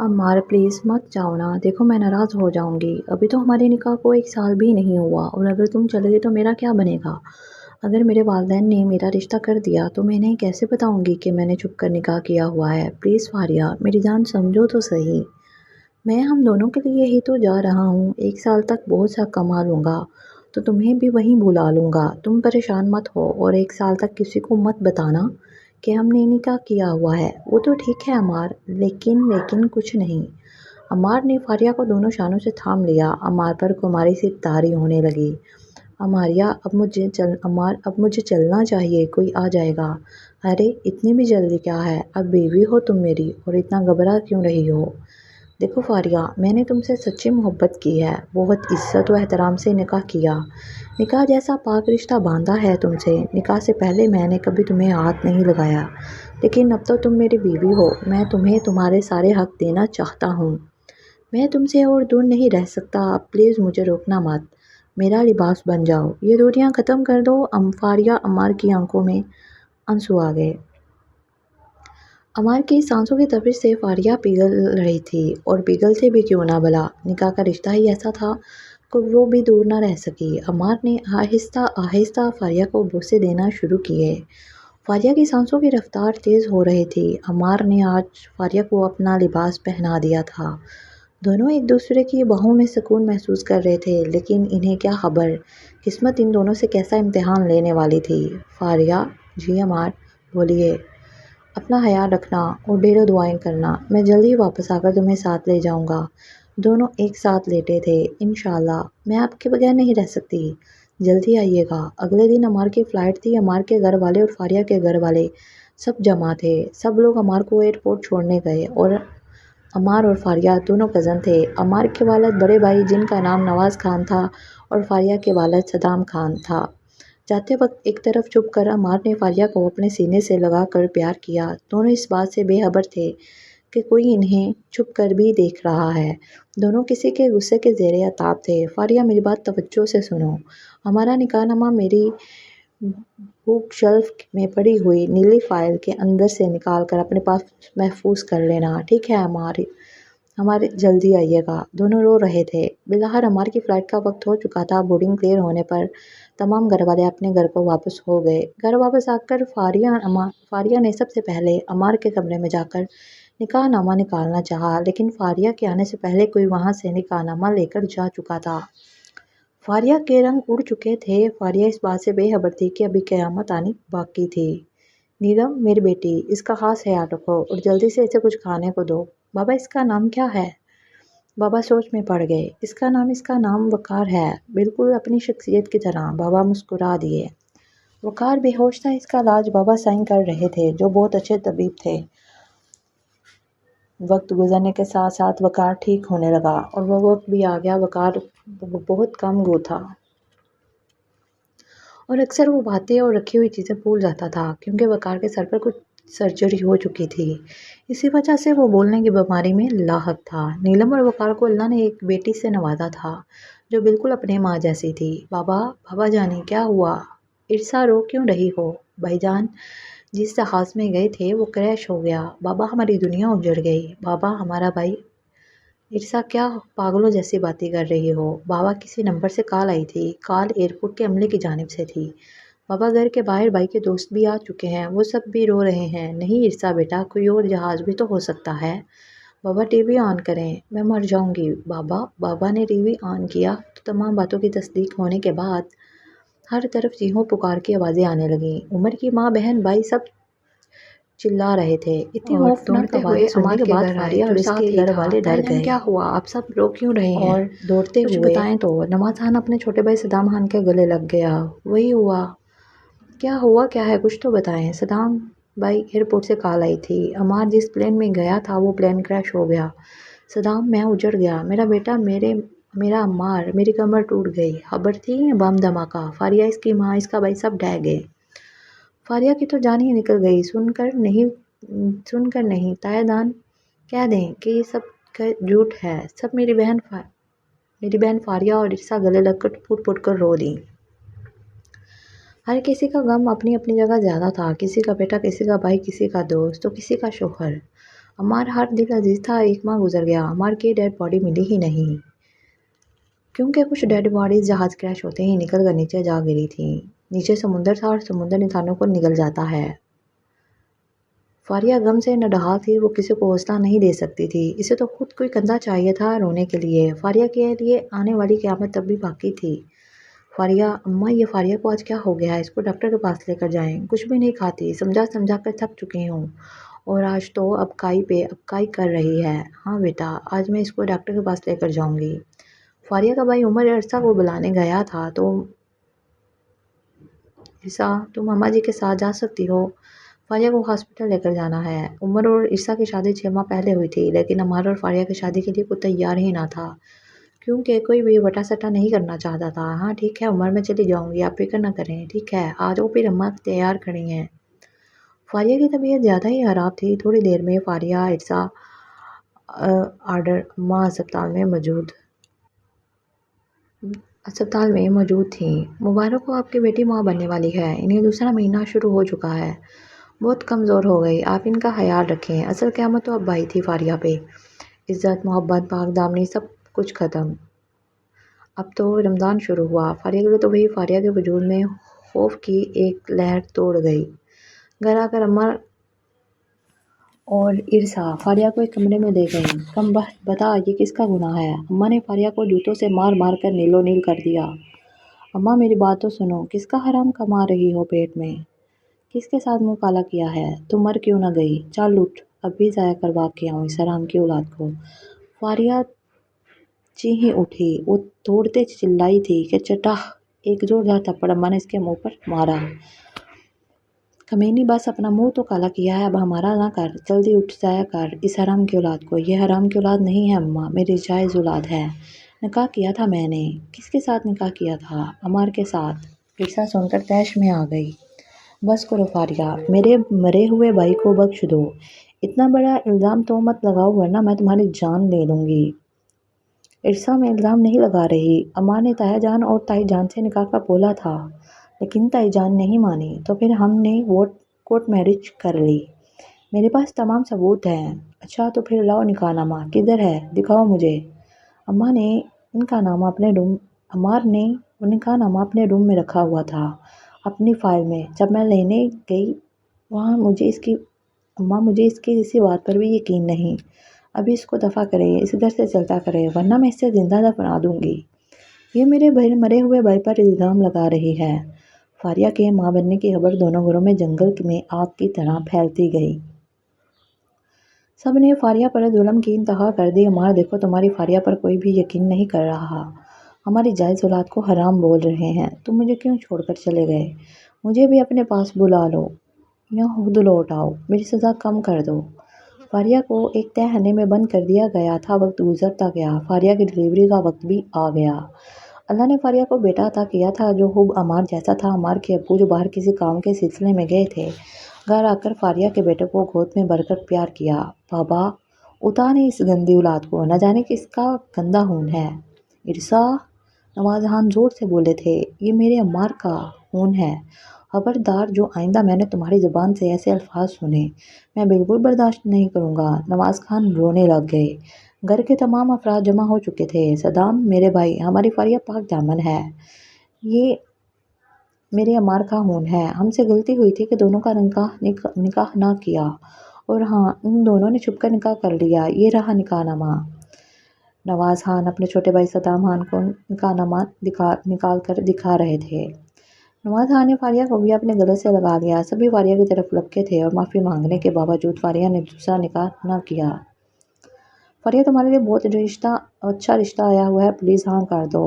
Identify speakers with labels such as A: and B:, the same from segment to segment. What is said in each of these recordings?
A: Ammar please मत जाओ ना, देखो मैं नाराज़ हो जाऊँगी। अभी तो हमारे निकाह को 1 साल भी नहीं हुआ और अगर तुम चले गए तो मेरा क्या बनेगा? अगर मेरे वालिदैन ने मेरा रिश्ता कर दिया तो मैं इन्हें कैसे बताऊँगी कि मैंने छुप कर निकाह किया हुआ है? प्लीज़ फारिया, मेरी जान समझो तो सही। मैं हम दोनों के लिए ही तो जा रहा हूँ, 1 साल तक बहुत सा कमा लूँगा, तो तुम्हें भी वहीं बुला लूँगा। तुम परेशान मत हो और 1 साल तक किसी को मत बताना कि हमने निकाह किया हुआ है। वो तो ठीक है अम्मार, लेकिन कुछ नहीं। अम्मार ने फारिया को दोनों शानों से थाम लिया। अम्मार पर खुमारी सी तारी होने लगी। अम्मार अब मुझे चलना चाहिए, कोई आ जाएगा। अरे इतनी भी जल्दी क्या है? अब बीवी हो तुम मेरी और इतना घबरा क्यों रही हो? देखो फारिया, मैंने तुमसे सच्ची मोहब्बत की है, बहुत इज़्ज़त व एहतराम से निकाह किया। निकाह जैसा पाक रिश्ता बांधा है तुमसे। निकाह से पहले मैंने कभी तुम्हें हाथ नहीं लगाया, लेकिन अब तो तुम मेरी बीवी हो, मैं तुम्हें तुम्हारे सारे हक देना चाहता हूँ। मैं तुमसे और दूर नहीं रह सकता, प्लीज़ मुझे रोकना मत। मेरा लिबास बन जाओ, ये दूरियां ख़त्म कर दो। फारिया अम्मार की आंखों में आंसू आ गए। अमार की सांसों की तपिश से फारिया पिघल रही थी और पिघलते भी क्यों ना भला, निकाह का रिश्ता ही ऐसा था कि वो भी दूर ना रह सकी। अमार ने आहिस्ता आहिस्ता फारिया को बुसे देना शुरू किए। फारिया की सांसों की रफ्तार तेज़ हो रही थी। अमार ने आज फारिया को अपना लिबास पहना दिया था। दोनों एक दूसरे की बाहों में सुकून महसूस कर रहे थे, लेकिन इन्हें क्या खबर किस्मत इन दोनों से कैसा इम्तिहान लेने वाली थी। फारिया, जी अमार, बोलिए। अपना ख्याल रखना और ढेरों दुआएं करना। मैं जल्दी ही वापस आकर तुम्हें साथ ले जाऊंगा। दोनों एक साथ लेटे थे। इंशाल्लाह, मैं आपके बगैर नहीं रह सकती। जल्दी आइएगा। अगले दिन अमार की फ़्लाइट थी। अमार के घर वाले और फारिया के घर वाले सब जमा थे। सब लोग अमार को एयरपोर्ट छोड़ने गए और अमार और फारिया दोनों कज़न थे। अमार के वालिद बड़े भाई जिनका नाम नवाज़ खान था और फारिया के वालिद सदाम खान था। जाते वक्त एक तरफ छुप कर अमार ने फारिया को अपने सीने से लगा कर प्यार किया। दोनों इस बात से बेखबर थे कि कोई इन्हें छुप कर भी देख रहा है। दोनों किसी के गुस्से के ज़ेरे अताब थे। फारिया, मेरी बात तवज्जो से सुनो। हमारा निकाहनामा मेरी बुक शेल्फ में पड़ी हुई नीली फाइल के अंदर से निकाल कर अपने पास महफूज कर लेना, ठीक है हमारे जल्दी आइएगा। दोनों रो रहे थे। बिलाहर अमार की फ़्लाइट का वक्त हो चुका था। बोर्डिंग क्लियर होने पर तमाम घर वाले अपने घर को वापस हो गए। घर वापस आकर फारिया ने सबसे पहले अमार के कमरे में जाकर निकाहनामा निकालना चाहा, लेकिन फारिया के आने से पहले कोई वहाँ से निकाहनामा लेकर जा चुका था। फारिया के रंग उड़ चुके थे। फारिया इस बात से बेखबर थी कि अभी क़यामत आनी बाकी थी। नीलम, मेरी बेटी, इसका खास ख्याल रखो और जल्दी से इसे कुछ खाने को दो। बाबा, इसका नाम क्या है? बाबा सोच में पड़ गए। इसका नाम वकार है, बिल्कुल अपनी शख्सियत की तरह। बाबा मुस्कुरा दिए। वकार बेहोश था। इसका इलाज बाबा साईं कर रहे थे, जो बहुत अच्छे तबीब थे। वक्त गुजरने के साथ साथ वकार ठीक होने लगा और वह वक्त भी आ गया। वकार बहुत कम गो था और अक्सर वो बातें और रखी हुई चीज़ें भूल जाता था, क्योंकि वकार के सर पर कुछ सर्जरी हो चुकी थी। इसी वजह से वो बोलने की बीमारी में लाहक था। नीलम और वकार को अल्लाह ने एक बेटी से नवाजा था, जो बिल्कुल अपनी माँ जैसी थी। बाबा जाने क्या हुआ? इर्सा, रो क्यों रही हो? भाईजान जिस जहाज़ में गए थे वो क्रैश हो गया। बाबा, हमारी दुनिया उजड़ गई। बाबा, हमारा भाई। इर्सा, क्या पागलों जैसी बातें कर रही हो? बाबा, किसी नंबर से कॉल आई थी। कॉल एयरपोर्ट के अमले की जानिब से थी। बाबा, घर के बाहर भाई के दोस्त भी आ चुके हैं, वो सब भी रो रहे हैं। नहीं इर्सा बेटा, कोई और जहाज़ भी तो हो सकता है। बाबा, टीवी ऑन करें, मैं मर जाऊंगी। बाबा ने टीवी ऑन किया तो तमाम बातों की तस्दीक होने के बाद हर तरफ चीखों पुकार की आवाज़ें आने लगीं। उमर की माँ, बहन, भाई सब चिल्ला रहे थे। इतनी खौफनाक आवाज़ें सुनने के बाद फारिया और इसके घर वाले डर गए। क्या हुआ? आप सब रो क्यों रहे हैं? और दौड़ते कुछ हुए बताएं तो। नवाज खान अपने छोटे भाई सदाम खान के गले लग गया। वही हुआ। क्या हुआ क्या है, कुछ तो बताएं। सदाम भाई, एयरपोर्ट से कॉल आई थी। अमार जिस प्लेन में गया था वो प्लेन क्रैश हो गया। सदाम, मैं उजड़ गया। मेरा बेटा, मेरा अम्मार, मेरी कमर टूट गई। खबर थी बम धमाका। फारिया, इसकी माँ, इसका भाई सब ढह गए। फारिया की तो जान ही निकल गई। सुनकर नहीं तायदान कह दें कि ये सब झूठ है। सब मेरी बहन फारिया और इर्सा गले लगकर फूट फूट कर रो दी। हर किसी का गम अपनी अपनी जगह ज़्यादा था। किसी का बेटा, किसी का भाई, किसी का दोस्त, तो किसी का शोहर। عمار ہر دل عزیز تھا، ایک ماہ گزر گیا، عمار کی ڈیڈ باڈی ملی ہی نہیں، کیونکہ کچھ ڈیڈ باڈیز جہاز کریش ہوتے ہی نکل کر نیچے جا گری تھیں۔ نیچے سمندر تھا اور سمندر انسانوں کو نگل جاتا ہے۔ فاریہ غم سے نڈھال تھی، وہ کسی کو حوصلہ نہیں دے سکتی تھی، اسے تو خود کوئی کندھا چاہیے تھا رونے کے لیے۔ فاریہ کے لیے آنے والی قیامت تب بھی باقی تھی۔ فاریہ، اماں یہ فاریہ کو آج کیا ہو گیا ہے، اس کو ڈاکٹر کے پاس لے کر جائیں۔ کچھ بھی نہیں کھاتی، سمجھا سمجھا کر تھک چکی ہوں، اور آج تو اب کائی کر رہی ہے۔ ہاں بیٹا، آج میں اس کو ڈاکٹر کے پاس لے کر جاؤں گی۔ فاریہ کا بھائی عمر عرصہ کو بلانے گیا تھا تو عرصہ تم اماں جی کے ساتھ جا سکتی ہو، فاریہ کو ہاسپٹل لے کر جانا ہے۔ عمر اور عرصہ کی شادی 6 ماہ پہلے ہوئی تھی، لیکن عمار اور فاریہ کی شادی کے لیے کوئی تیار ہی نہ تھا، کیونکہ کوئی بھی وٹا سٹا نہیں کرنا چاہتا تھا۔ ہاں ٹھیک ہے عمر، میں چلی جاؤں گی، آپ فکر نہ کریں، ٹھیک ہے آ جاؤ، پھر اماں تیار کھڑی ہیں۔ فاریہ کی طبیعت زیادہ ہی خراب تھی۔ تھوڑی دیر میں فاریہ، عرصہ، آرڈر اماں اسپتال میں موجود تھیں۔ مبارک ہو، آپ کی بیٹی ماں بننے والی ہے، انہیں دوسرا مہینہ شروع ہو چکا ہے، بہت کمزور ہو گئی، آپ ان کا خیال رکھیں۔ اصل قیامت تو اب آئی تھی فاریہ پہ، عزت، محبت، پاک دامنی، سب کچھ ختم۔ اب تو رمضان شروع ہوا، فاریہ کے لیے تو وہی فاریہ کے وجود میں خوف کی ایک لہر توڑ گئی۔ گھر آ کر اماں اور عرصہ فاریہ کو ایک کمرے میں لے گئیں۔ کم بخت، بتا یہ کس کا گناہ ہے؟ اماں نے فاریہ کو جوتوں سے مار مار کر نیلو نیل کر دیا۔ اماں میری بات تو سنو، کس کا حرام کما رہی ہو پیٹ میں؟ کس کے ساتھ منہ کالا کیا ہے؟ تم مر کیوں نہ گئی؟ چل اٹھ، اب بھی ضائع کروا کے آؤں اس حرام کی اولاد کو۔ فاریہ چیخیں اٹھی، وہ دوڑتے چلائی تھی کہ چٹاہ، ایک زوردار تھپڑ اماں نے اس کے منہ پر مارا۔ کمینی، بس اپنا منہ تو کالا کیا ہے، اب ہمارا نہ کر، جلدی اٹھ، ضائع کر اس حرام کی اولاد کو۔ یہ حرام کی اولاد نہیں ہے اماں، میری جائز اولاد ہے، نکاح کیا تھا میں نے۔ کس کے ساتھ نکاح کیا تھا؟ عمار کے ساتھ۔ عرصہ سن کر طیش میں آ گئی۔ بس کرو فاریہ، میرے مرے ہوئے بھائی کو بخش دو، اتنا بڑا الزام تو مت لگاؤ ورنہ میں تمہاری جان لے لوں گی۔ عرصہ، میں الزام نہیں لگا رہی، اماں نے تایا جان اور تائی جان سے نکاح کا بولا تھا، لیکن تائی جان نہیں مانی، تو پھر ہم نے کورٹ میرج کر لی، میرے پاس تمام ثبوت ہیں۔ اچھا تو پھر لاؤ نکاح نامہ، کدھر ہے، دکھاؤ مجھے۔ اماں نے نکاح نامہ عمار نے نکاح نامہ اپنے روم میں رکھا ہوا تھا، اپنی فائل میں۔ جب میں لینے گئی وہاں مجھے اس کی کسی بات پر بھی یقین نہیں۔ ابھی اس کو دفع کرے، اس گھر سے چلتا کرے، ورنہ میں اسے زندہ دفنا دوں گی۔ یہ میرے مرے ہوئے بھائی پر الزام لگا رہی ہے۔ فاریہ کے ماں بننے کی خبر دونوں گھروں میں جنگل میں آگ کی طرح پھیلتی گئی۔ سب نے فاریہ پر ظلم کی انتہا کر دی۔ عمار، دیکھو تمہاری فاریہ پر کوئی بھی یقین نہیں کر رہا، ہماری جائز اولاد کو حرام بول رہے ہیں، تم مجھے کیوں چھوڑ کر چلے گئے؟ مجھے بھی اپنے پاس بلا لو یا خود لوٹ آؤ، میری سزا کم کر دو۔ فاریہ کو ایک تہہ خانے میں بند کر دیا گیا تھا، وقت گزرتا گیا، فاریہ کی ڈلیوری کا وقت بھی آ گیا۔ اللہ نے فاریہ کو بیٹا عطا کیا تھا جو خوب عمار جیسا تھا۔ عمار کے ابو جو باہر کسی کام کے سلسلے میں گئے تھے، گھر آ کر فاریہ کے بیٹے کو گود میں بھر کر پیار کیا۔ بابا، اتاریں اس گندی اولاد کو، نہ جانے کس کا گندا خون ہے۔ عرصہ، نواز خان زور سے بولے تھے، یہ میرے عمار کا خون ہے، خبردار جو آئندہ میں نے تمہاری زبان سے ایسے الفاظ سنے، میں بالکل برداشت نہیں کروں گا۔ نواز خان رونے لگ گئے۔ گھر کے تمام افراد جمع ہو چکے تھے۔ صدام، میرے بھائی، ہماری فاریہ پاک دامن ہے، یہ میرے عمار کا خون ہے، ہم سے غلطی ہوئی تھی کہ دونوں کا نکاح نہ کیا، اور ہاں ان دونوں نے چھپ کر نکاح کر لیا، یہ رہا نکاح نامہ۔ نواز خان اپنے چھوٹے بھائی صدام خان کو نکاح نامہ نکال کر دکھا رہے تھے۔ نواز خان نے فاریہ کو بھی اپنے گلے سے لگا لیا، سبھی فاریہ کی طرف لپکے تھے، اور معافی مانگنے کے باوجود فاریہ نے دوسرا نکاح نہ کیا۔ فاریہ، تمہارے لیے بہت اچھا رشتہ آیا ہوا ہے، پلیز ہاں کر دو۔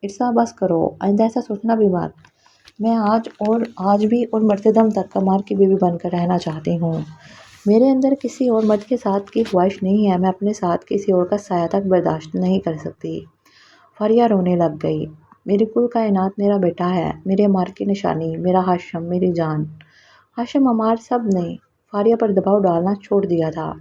A: عرصہ، بس کرو، آئندہ ایسا سوچنا بھی مت، میں آج بھی اور مرتے دم تک عمار کی بیوی بن کر رہنا چاہتی ہوں، میرے اندر کسی اور مرد کے ساتھ کی خواہش نہیں ہے، میں اپنے ساتھ کسی اور کا سایہ تک برداشت نہیں کر سکتی۔ فاریہ رونے لگ گئی۔ میری کل کائنات میرا بیٹا ہے، میرے عمار کی نشانی، میرا ہاشم، میری جان۔ ہاشم، عمار، سب نے فاریہ پر دباؤ ڈالنا چھوڑ دیا تھا۔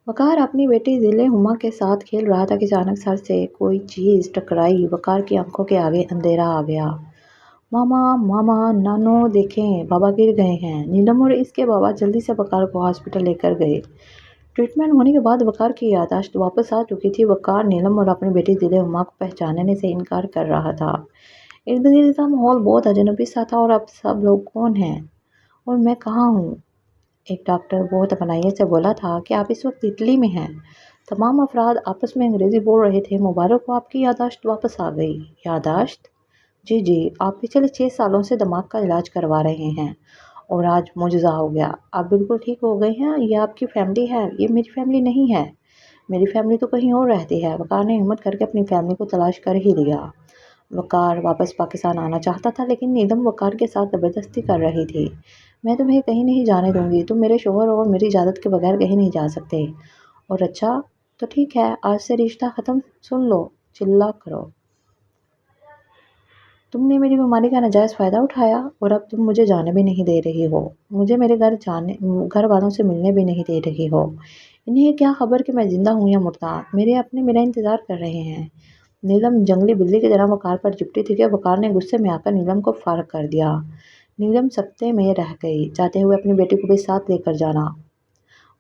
A: وقار اپنی بیٹی ذل ہما کے ساتھ کھیل رہا تھا کہ اچانک سر سے کوئی چیز ٹکرائی، وقار کی آنکھوں کے آگے اندھیرا آ گیا، मामा मामा नानो देखें, बाबा गिर गए हैं। नीलम और इसके बाबा जल्दी से वकार को हॉस्पिटल लेकर गए। ट्रीटमेंट होने के बाद वकार की याददाश्त वापस आ चुकी थी। वकार नीलम और अपनी बेटी दिले हुमा को पहचानने से इनकार कर रहा था। इर्द गिर्द का माहौल बहुत अजनबी सा था और अब सब लोग कौन हैं और मैं कहाँ हूँ। एक डॉक्टर बहुत अपनाइयत से बोला था कि आप इस वक्त इटली में हैं। तमाम अफराद आपस में अंग्रेज़ी बोल रहे थे। मुबारक हो, आपकी याददाश्त वापस आ गई। याददाश्त? जी जी, आप पिछले 6 सालों से दिमाग का इलाज करवा रहे हैं और आज मुजज़ा हो गया। आप बिल्कुल ठीक हो गए हैं। ये आपकी फैमिली है, ये मेरी फैमिली नहीं है। मेरी फैमिली तो कहीं और रहती है। वकार ने हिम्मत करके अपनी फैमिली को तलाश कर ही लिया। वकार वापस पाकिस्तान आना चाहता था लेकिन नीलम वकार के साथ ज़बरदस्ती कर रही थी। मैं तुम्हें कहीं नहीं जाने दूंगी। तुम मेरे शोहर और मेरी इजाज़त के बगैर कहीं नहीं जा सकते। और अच्छा तो ठीक है, आज से रिश्ता ख़त्म। सुन लो, चिल्ला करो। तुमने मेरी बीमारी का नाजायज़ फ़ायदा उठाया और अब तुम मुझे जाने भी नहीं दे रही हो। मुझे मेरे घर वालों से मिलने भी नहीं दे रही हो। इन्हें क्या खबर कि मैं ज़िंदा हूँ या मुर्दा। मेरे अपने मेरा इंतज़ार कर रहे हैं। नीलम जंगली बिल्ली की तरह वकार पर चिपटी थी कि वकार ने गुस्से में आकर नीलम को फारग कर दिया। नीलम सकते में रह गई, चाहते हुए अपनी बेटी को भी साथ लेकर जाना,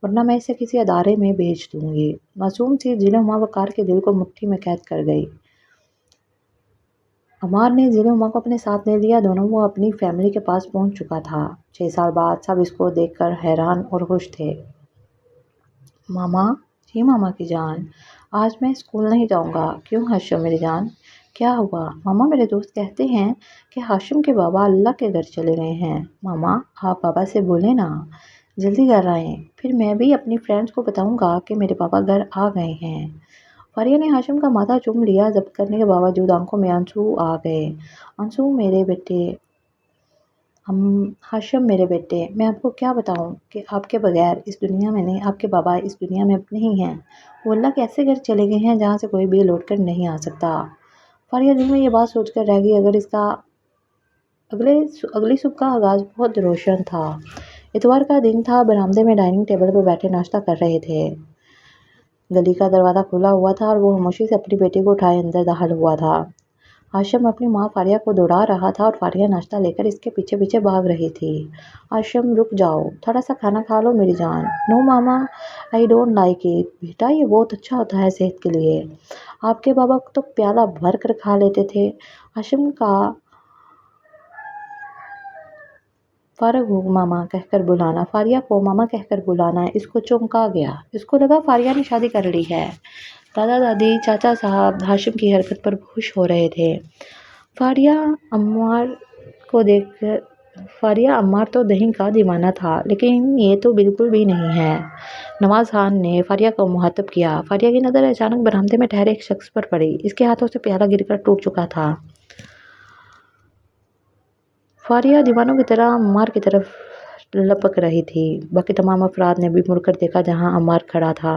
A: वरना मैं इसे किसी अदारे में भेज दूंगी। मासूम सी जिले वकार के दिल को मुट्ठी में कैद कर गई। अमार ने जिले उमा को अपने साथ ले लिया। दोनों वो अपनी फैमिली के पास पहुंच चुका था। 6 साल बाद सब इसको देखकर हैरान और खुश थे। मामा, जी मामा की जान, आज मैं स्कूल नहीं जाऊंगा। क्यों हाशिम मेरी जान, क्या हुआ? मामा, मेरे दोस्त कहते हैं कि हाशिम के बाबा अल्लाह के घर चले गए हैं। मामा, आप बाबा से बोले ना, जल्दी घर आएँ। फिर मैं भी अपनी फ्रेंड्स को बताऊंगा कि मेरे पापा घर आ गए हैं। फारिया ने हाशिम का माथा चूम लिया। जब्त करने के बावजूद आंखों में आंसू आ गए। आंसू मेरे बेटे, हम हाशिम मेरे बेटे, मैं आपको क्या बताऊं कि आपके बगैर इस दुनिया में नहीं, आपके बाबा इस दुनिया में अब नहीं हैं। वो अल्लाह के ऐसे घर चले गए हैं जहाँ से कोई भी लौट कर नहीं आ सकता। फारिया दिल में ये बात सोचकर रह गई। अगर इसका अगली सुबह का आगाज़ बहुत रोशन था। इतवार का दिन था। बरामदे में डाइनिंग टेबल पर बैठे नाश्ता कर रहे थे। गली का दरवाज़ा खुला हुआ था और वो खामोशी से अपनी बेटी को उठाए अंदर दाखिल हुआ था। हाशिम अपनी माँ फारिया को दौड़ा रहा था और फारिया नाश्ता लेकर इसके पीछे पीछे भाग रही थी। हाशिम, रुक जाओ, थोड़ा सा खाना खा लो मेरी जान। No mama, I don't like it. बेटा, ये बहुत अच्छा होता है सेहत के लिए। आपके बाबा तो प्याला भर कर खा लेते थे। हाशिम का फारग हो मामा कहकर बुलाना, फारिया को मामा कहकर बुलाना इसको चौंका गया। इसको लगा फारिया ने शादी कर ली है। दादा दादी, चाचा साहब हाशिम की हरकत पर खुश हो रहे थे। फारिया अम्मार को देखकर फारिया अम्मार तो दही का दीवाना था, लेकिन ये तो बिल्कुल भी नहीं है। नवाज खान ने फारिया को मुखातब किया। फारिया की नज़र अचानक बरामदे में ठहरे एक शख्स पर पड़ी। इसके हाथों से प्याला गिरकर टूट चुका था। फारिया दीवानों की तरह अम्मार की तरफ लपक रही थी। बाकी तमाम अफराद ने भी मुड़कर देखा जहां अम्मार खड़ा था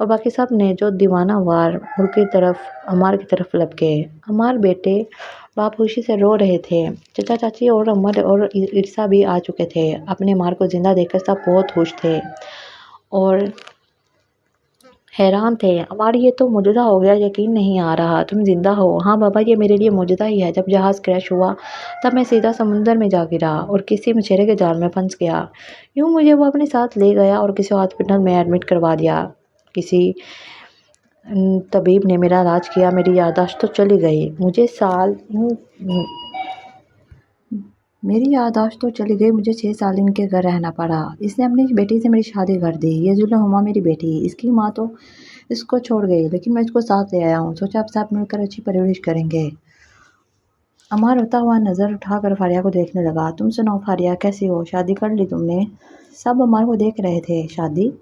A: और बाकी सब ने जो दीवाना वार मुड़ की तरफ अम्मार की तरफ लपके। अम्मार बेटे बाप खुशी से रो रहे थे। चचा चाची और अमर और इरसा भी आ चुके थे। अपने मार को जिंदा देखकर सब बहुत खुश थे और हैरान थे। हमारी ये तो मुजज़ा हो गया, यकीन नहीं आ रहा तुम जिंदा हो। हाँ बाबा, ये मेरे लिए मुजज़ा ही है। जब जहाज़ क्रैश हुआ तब मैं सीधा समुंदर में जा गिरा और किसी मछेरे के जाल में फंस गया। यूँ मुझे वो अपने साथ ले गया और किसी हॉस्पिटल में एडमिट करवा दिया। किसी तबीब ने मेरा इलाज किया। मेरी याददाश्त तो चली गई। मेरी याददाश्त तो चली गई। मुझे 6 साल इनके घर रहना पड़ा। इसने अपनी बेटी से मेरी शादी कर दी। ये जुल्म हुआ मेरी बेटी, इसकी माँ तो इसको छोड़ गई, लेकिन मैं इसको साथ ले आया हूँ। सोचा आप साथ मिलकर अच्छी परवरिश करेंगे। अमार रोता हुआ नज़र उठाकर फारिया को देखने लगा। तुम सुनाओ फारिया, कैसी हो? शादी कर ली तुमने? सब अमार को देख रहे थे। शादी?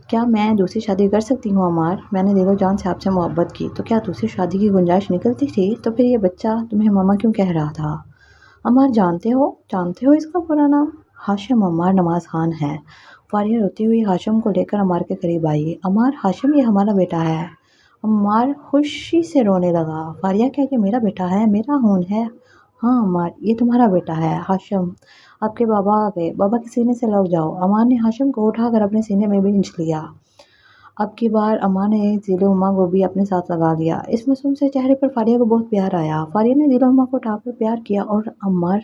A: क्या मैं दूसरी शादी कर सकती हूँ अमार? मैंने दिलो जान से आपसे मोहब्बत की, तो क्या दूसरी शादी की गुंजाइश निकलती थी? तो फिर ये बच्चा तुम्हें मामा क्यों कह रहा था? अमार, जानते हो इसका पूरा नाम? हाशिम अमार नवाज खान है। फारिया रोती हुई हाशिम को लेकर अमार के करीब आई। अमार, हाशिम ये हमारा बेटा है। अमार खुशी से रोने लगा। फारिया, क्या ये मेरा बेटा है? मेरा खून है। हाँ अमार, ये तुम्हारा बेटा है। हाशिम, आपके बाबा आ गए। बाबा के सीने से लग जाओ। अमार ने हाशिम को उठाकर अपने सीने में बिंच लिया। اب کی بار عمار نے ذیل و ہما کو بھی اپنے ساتھ لگا لیا۔ اس معصوم سے چہرے پر فاریہ کو بہت پیار آیا۔ فاریہ نے ذیل و ہما کو اٹھا کر پیار کیا اور عمار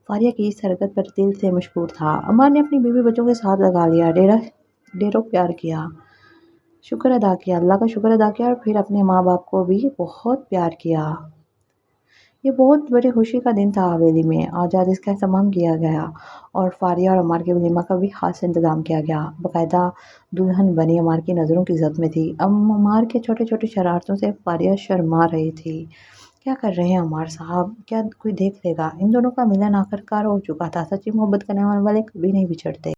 A: فاریہ کی اس حرکت پر دل سے مشکور تھا۔ عمار نے اپنی بیوی بچوں کے ساتھ لگا لیا، ڈھیروں پیار کیا، شکر ادا کیا، اللہ کا شکر ادا کیا اور پھر اپنے ماں باپ کو بھی بہت پیار کیا۔ یہ بہت بڑی خوشی کا دن تھا حویلی میں۔ آج رات اس کا اہتمام کیا گیا اور فاریہ اور عمار کے ولیمہ کا بھی خاص انتظام کیا گیا۔ باقاعدہ دلہن بنی عمار کی نظروں کی زد میں تھی۔ عمار کے چھوٹے چھوٹے شرارتوں سے فاریہ شرما رہی تھی۔ کیا کر رہے ہیں عمار صاحب؟ کیا کوئی دیکھ لے گا؟ ان دونوں کا ملن آخرکار ہو چکا تھا۔ سچی محبت کرنے والے کبھی نہیں بچھڑتے۔